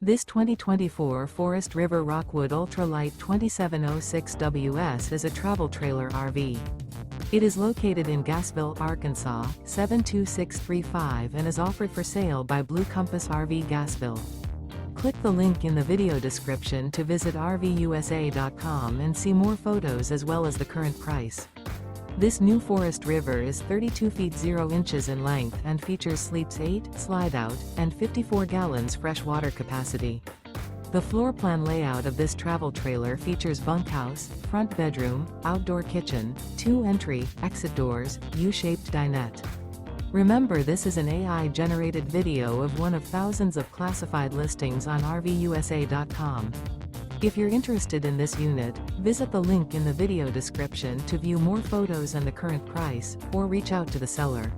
This 2024 Forest River Rockwood Ultralight 2706WS is a travel trailer RV. It is located in Gassville, Arkansas, 72635 and is offered for sale by Blue Compass RV Gassville. Click the link in the video description to visit RVUSA.com and see more photos as well as the current price. This new Forest River is 32 feet 0 inches in length and features sleeps 8, Slideout, and 54 gallons fresh water capacity. The floor plan layout of this travel trailer features bunkhouse, front bedroom, outdoor kitchen, 2 entry, exit doors, U-shaped dinette. Remember, this is an AI-generated video of one of thousands of classified listings on RVUSA.com. If you're interested in this unit, visit the link in the video description to view more photos and the current price, or reach out to the seller.